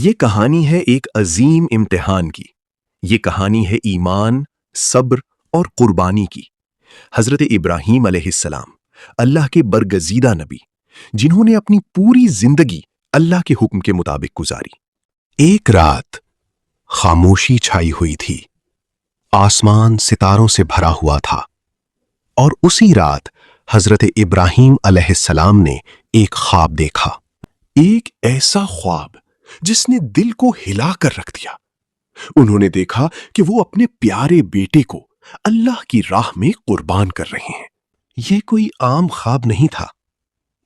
یہ کہانی ہے ایک عظیم امتحان کی۔ یہ کہانی ہے ایمان، صبر اور قربانی کی۔ حضرت ابراہیم علیہ السلام اللہ کے برگزیدہ نبی، جنہوں نے اپنی پوری زندگی اللہ کے حکم کے مطابق گزاری۔ ایک رات خاموشی چھائی ہوئی تھی، آسمان ستاروں سے بھرا ہوا تھا، اور اسی رات حضرت ابراہیم علیہ السلام نے ایک خواب دیکھا، ایک ایسا خواب جس نے دل کو ہلا کر رکھ دیا۔ انہوں نے دیکھا کہ وہ اپنے پیارے بیٹے کو اللہ کی راہ میں قربان کر رہے ہیں۔ یہ کوئی عام خواب نہیں تھا،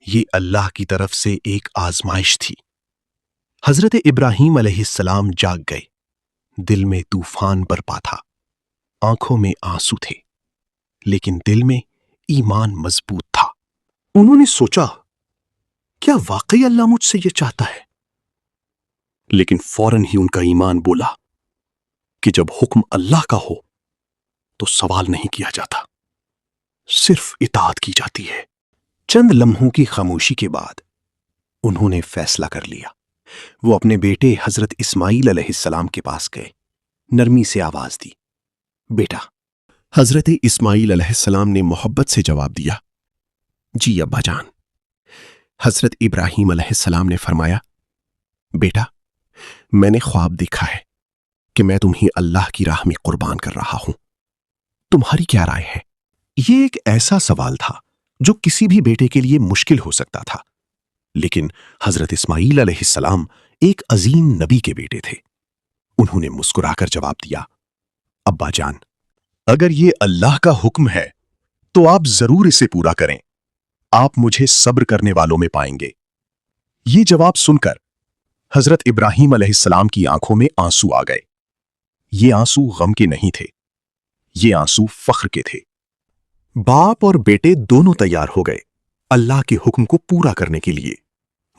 یہ اللہ کی طرف سے ایک آزمائش تھی۔ حضرت ابراہیم علیہ السلام جاگ گئے، دل میں طوفان برپا تھا، آنکھوں میں آنسو تھے، لیکن دل میں ایمان مضبوط تھا۔ انہوں نے سوچا، کیا واقعی اللہ مجھ سے یہ چاہتا ہے؟ لیکن فوراً ہی ان کا ایمان بولا کہ جب حکم اللہ کا ہو تو سوال نہیں کیا جاتا، صرف اطاعت کی جاتی ہے۔ چند لمحوں کی خاموشی کے بعد انہوں نے فیصلہ کر لیا۔ وہ اپنے بیٹے حضرت اسماعیل علیہ السلام کے پاس گئے، نرمی سے آواز دی، بیٹا۔ حضرت اسماعیل علیہ السلام نے محبت سے جواب دیا، جی ابا جان۔ حضرت ابراہیم علیہ السلام نے فرمایا، بیٹا، میں نے خواب دیکھا ہے کہ میں تمہیں اللہ کی راہ میں قربان کر رہا ہوں، تمہاری کیا رائے ہے؟ یہ ایک ایسا سوال تھا جو کسی بھی بیٹے کے لیے مشکل ہو سکتا تھا، لیکن حضرت اسماعیل علیہ السلام ایک عظیم نبی کے بیٹے تھے۔ انہوں نے مسکرا کر جواب دیا، ابا جان، اگر یہ اللہ کا حکم ہے تو آپ ضرور اسے پورا کریں، آپ مجھے صبر کرنے والوں میں پائیں گے۔ یہ جواب سن کر حضرت ابراہیم علیہ السلام کی آنکھوں میں آنسو آ گئے۔ یہ آنسو غم کے نہیں تھے، یہ آنسو فخر کے تھے۔ باپ اور بیٹے دونوں تیار ہو گئے اللہ کے حکم کو پورا کرنے کے لیے۔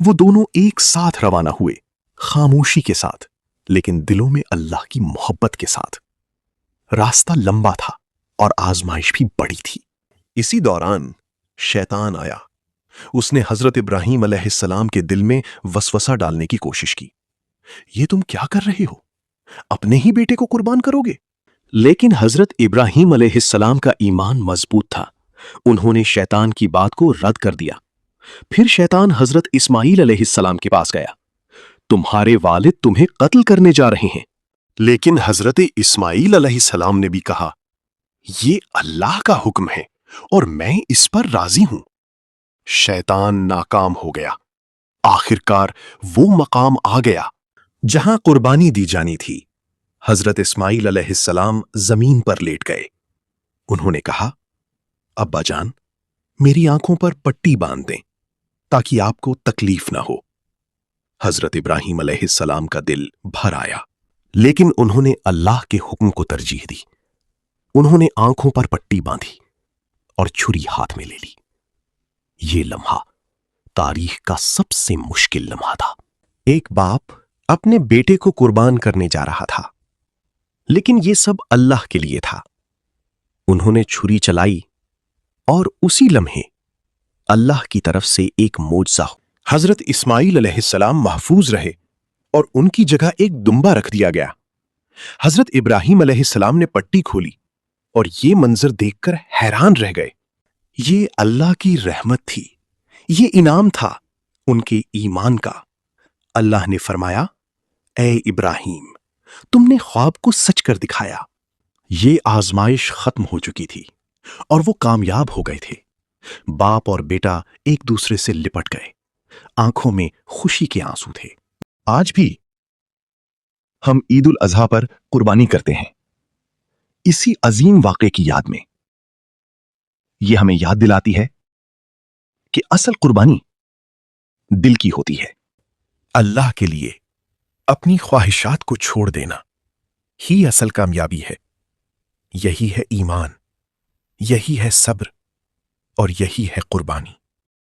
وہ دونوں ایک ساتھ روانہ ہوئے، خاموشی کے ساتھ، لیکن دلوں میں اللہ کی محبت کے ساتھ۔ راستہ لمبا تھا اور آزمائش بھی بڑی تھی۔ اسی دوران شیطان آیا۔ اس نے حضرت ابراہیم علیہ السلام کے دل میں وسوسہ ڈالنے کی کوشش کی، یہ تم کیا کر رہے ہو؟ اپنے ہی بیٹے کو قربان کرو گے؟ لیکن حضرت ابراہیم علیہ السلام کا ایمان مضبوط تھا، انہوں نے شیطان کی بات کو رد کر دیا۔ پھر شیطان حضرت اسماعیل علیہ السلام کے پاس گیا، تمہارے والد تمہیں قتل کرنے جا رہے ہیں۔ لیکن حضرت اسماعیل علیہ السلام نے بھی کہا، یہ اللہ کا حکم ہے اور میں اس پر راضی ہوں۔ شیطان ناکام ہو گیا۔ آخرکار وہ مقام آ گیا جہاں قربانی دی جانی تھی۔ حضرت اسماعیل علیہ السلام زمین پر لیٹ گئے۔ انہوں نے کہا، ابا جان، میری آنکھوں پر پٹی باندھ دیں تاکہ آپ کو تکلیف نہ ہو۔ حضرت ابراہیم علیہ السلام کا دل بھر آیا، لیکن انہوں نے اللہ کے حکم کو ترجیح دی۔ انہوں نے آنکھوں پر پٹی باندھی اور چھری ہاتھ میں لے لی۔ یہ لمحہ تاریخ کا سب سے مشکل لمحہ تھا۔ ایک باپ اپنے بیٹے کو قربان کرنے جا رہا تھا، لیکن یہ سب اللہ کے لیے تھا۔ انہوں نے چھری چلائی اور اسی لمحے اللہ کی طرف سے ایک معجزہ ہوا۔ حضرت اسماعیل علیہ السلام محفوظ رہے اور ان کی جگہ ایک دمبا رکھ دیا گیا۔ حضرت ابراہیم علیہ السلام نے پٹی کھولی اور یہ منظر دیکھ کر حیران رہ گئے۔ یہ اللہ کی رحمت تھی، یہ انعام تھا ان کے ایمان کا۔ اللہ نے فرمایا، اے ابراہیم، تم نے خواب کو سچ کر دکھایا۔ یہ آزمائش ختم ہو چکی تھی اور وہ کامیاب ہو گئے تھے۔ باپ اور بیٹا ایک دوسرے سے لپٹ گئے، آنکھوں میں خوشی کے آنسو تھے۔ آج بھی ہم عید الاضحیٰ پر قربانی کرتے ہیں، اسی عظیم واقعے کی یاد میں۔ یہ ہمیں یاد دلاتی ہے کہ اصل قربانی دل کی ہوتی ہے۔ اللہ کے لیے اپنی خواہشات کو چھوڑ دینا ہی اصل کامیابی ہے۔ یہی ہے ایمان، یہی ہے صبر، اور یہی ہے قربانی۔